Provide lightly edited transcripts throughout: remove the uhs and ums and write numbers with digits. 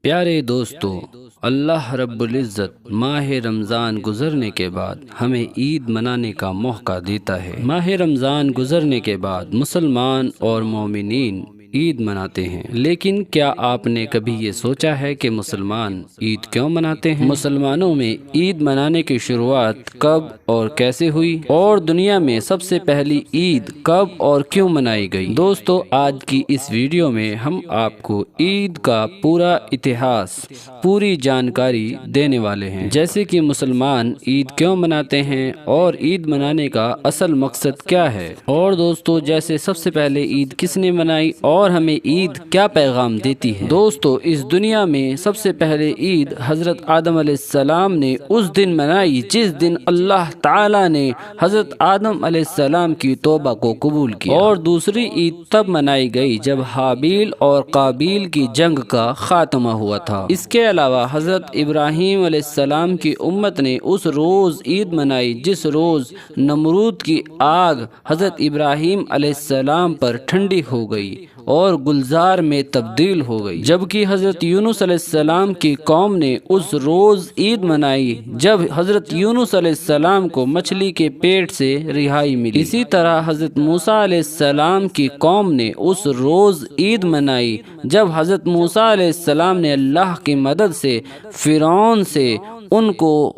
پیارے دوستو، اللہ رب العزت ماہ رمضان گزرنے کے بعد ہمیں عید منانے کا موقع دیتا ہے۔ ماہ رمضان گزرنے کے بعد مسلمان اور مومنین عید مناتے ہیں، لیکن کیا آپ نے کبھی یہ سوچا ہے کہ مسلمان عید کیوں مناتے ہیں؟ مسلمانوں میں عید منانے کی شروعات کب اور کیسے ہوئی، اور دنیا میں سب سے پہلی عید کب اور کیوں منائی گئی؟ دوستو، آج کی اس ویڈیو میں ہم آپ کو عید کا پورا اتہاس، پوری جانکاری دینے والے ہیں، جیسے کہ مسلمان عید کیوں مناتے ہیں اور عید منانے کا اصل مقصد کیا ہے، اور دوستو جیسے سب سے پہلے عید کس نے منائی اور ہمیں عید کیا پیغام دیتی ہے۔ دوستو، اس دنیا میں سب سے پہلے عید حضرت آدم علیہ السلام نے اس دن منائی جس دن اللہ تعالیٰ نے حضرت آدم علیہ السلام کی توبہ کو قبول کیا، اور دوسری عید تب منائی گئی جب حابیل اور قابیل کی جنگ کا خاتمہ ہوا تھا۔ اس کے علاوہ حضرت ابراہیم علیہ السلام کی امت نے اس روز عید منائی جس روز نمرود کی آگ حضرت ابراہیم علیہ السلام پر ٹھنڈی ہو گئی اور گلزار میں تبدیل ہو گئی، جبکہ حضرت یونس علیہ السلام کی قوم نے اس روز عید منائی جب حضرت یونس علیہ السلام کو مچھلی کے پیٹ سے رہائی ملی۔ اسی طرح حضرت موسیٰ علیہ السلام کی قوم نے اس روز عید منائی جب حضرت موسیٰ علیہ السلام نے اللہ کی مدد سے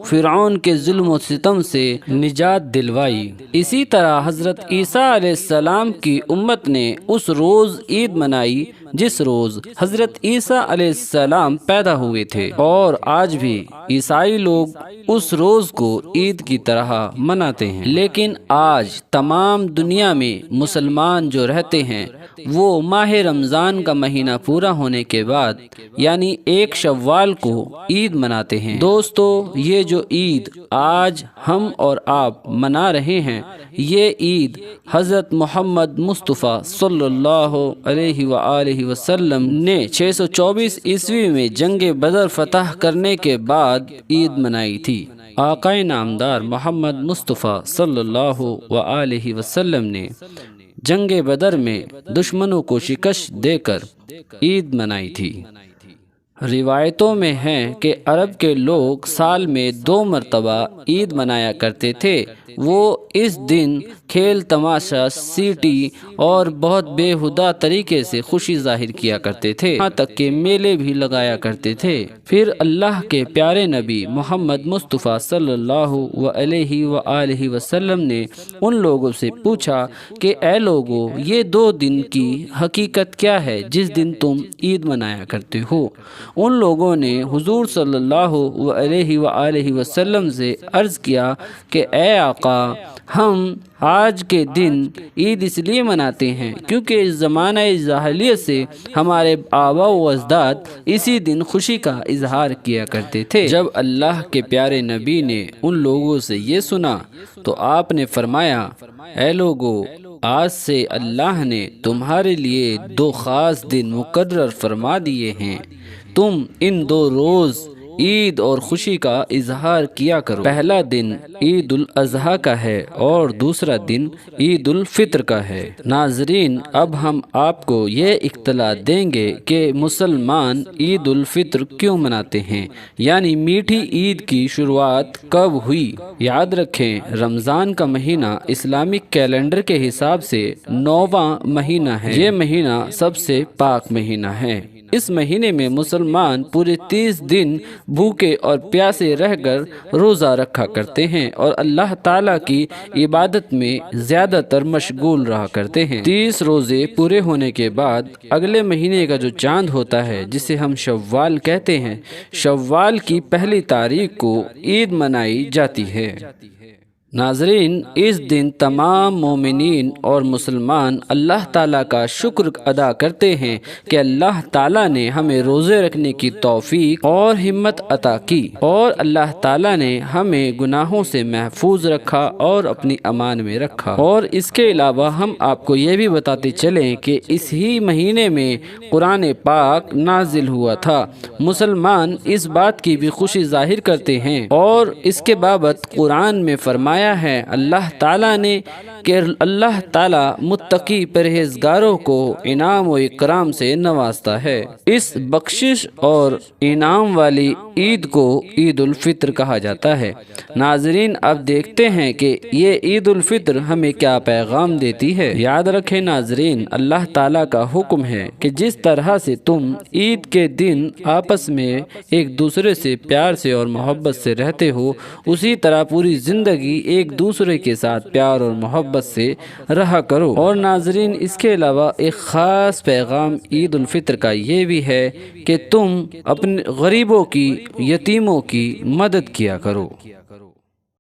فرعون کے ظلم و ستم سے نجات دلوائی۔ اسی طرح حضرت عیسیٰ علیہ السلام کی امت نے اس روز عید منائی جس روز حضرت عیسیٰ علیہ السلام پیدا ہوئے تھے، اور آج بھی عیسائی لوگ اس روز کو عید کی طرح مناتے ہیں۔ لیکن آج تمام دنیا میں مسلمان جو رہتے ہیں وہ ماہ رمضان کا مہینہ پورا ہونے کے بعد یعنی 1 شوال کو عید مناتے ہیں۔ دوستو، یہ جو عید آج ہم اور آپ منا رہے ہیں، یہ عید حضرت محمد مصطفیٰ صلی اللہ علیہ وآلہ وسلم نے 624 عیسوی میں جنگ بدر فتح کرنے کے بعد عید منائی تھی۔ آقا نامدار محمد مصطفیٰ صلی اللہ علیہ وسلم نے جنگ بدر میں دشمنوں کو شکست دے کر عید منائی تھی۔ روایتوں میں ہے کہ عرب کے لوگ سال میں 2 مرتبہ عید منایا کرتے تھے۔ وہ اس دن کھیل تماشا، سیٹی اور بہت بےہودہ طریقے سے خوشی ظاہر کیا کرتے تھے، یہاں تک کہ میلے بھی لگایا کرتے تھے۔ پھر اللہ کے پیارے نبی محمد مصطفیٰ صلی اللہ علیہ وآلہ وسلم نے ان لوگوں سے پوچھا کہ اے لوگو، یہ 2 دن کی حقیقت کیا ہے جس دن تم عید منایا کرتے ہو؟ ان لوگوں نے حضور صلی اللہ علیہ وآلہ وسلم سے عرض کیا کہ اے آقا، ہم آج کے دن عید اس لیے مناتے ہیں کیونکہ اس زمانہ جاہلیت سے ہمارے آبا و اجداد اسی دن خوشی کا اظہار کیا کرتے تھے۔ جب اللہ کے پیارے نبی نے ان لوگوں سے یہ سنا تو آپ نے فرمایا، اے لوگو، آج سے اللہ نے تمہارے لیے 2 خاص دن مقرر فرما دیے ہیں، تم ان 2 روز عید اور خوشی کا اظہار کیا کرو۔ پہلا دن عید الاضحیٰ کا ہے اور دوسرا دن عید الفطر کا ہے۔ ناظرین، اب ہم آپ کو یہ اطلاع دیں گے کہ مسلمان عید الفطر کیوں مناتے ہیں، یعنی میٹھی عید کی شروعات کب ہوئی۔ یاد رکھیں، رمضان کا مہینہ اسلامک کیلنڈر کے حساب سے 9واں مہینہ ہے۔ یہ مہینہ سب سے پاک مہینہ ہے۔ اس مہینے میں مسلمان پورے 30 دن بھوکے اور پیاسے رہ کر روزہ رکھا کرتے ہیں اور اللہ تعالیٰ کی عبادت میں زیادہ تر مشغول رہا کرتے ہیں۔ 30 روزے پورے ہونے کے بعد اگلے مہینے کا جو چاند ہوتا ہے جسے ہم شوال کہتے ہیں، شوال کی پہلی تاریخ کو عید منائی جاتی ہے۔ ناظرین، اس دن تمام مومنین اور مسلمان اللہ تعالیٰ کا شکر ادا کرتے ہیں کہ اللہ تعالیٰ نے ہمیں روزے رکھنے کی توفیق اور ہمت عطا کی، اور اللہ تعالیٰ نے ہمیں گناہوں سے محفوظ رکھا اور اپنی امان میں رکھا۔ اور اس کے علاوہ ہم آپ کو یہ بھی بتاتے چلیں کہ اس ہی مہینے میں قرآن پاک نازل ہوا تھا۔ مسلمان اس بات کی بھی خوشی ظاہر کرتے ہیں اور اس کے بابت قرآن میں فرمایا فرمایا ہے اللہ تعالیٰ نے کہ اللہ تعالیٰ متقی پرہیزگاروں کو انعام و اکرام سے نوازتا ہے۔ اس بخشش اور انعام والی عید کو عید الفطر کہا جاتا ہے۔ ناظرین، اب دیکھتے ہیں کہ یہ عید الفطر ہمیں کیا پیغام دیتی ہے۔ یاد رکھیں ناظرین، اللہ تعالیٰ کا حکم ہے کہ جس طرح سے تم عید کے دن آپس میں ایک دوسرے سے پیار سے اور محبت سے رہتے ہو، اسی طرح پوری زندگی ایک دوسرے کے ساتھ پیار اور محبت سے رہا کرو۔ اور ناظرین، اس کے علاوہ ایک خاص پیغام عید الفطر کا یہ بھی ہے کہ تم اپنے غریبوں کی، یتیموں کی مدد کیا کرو۔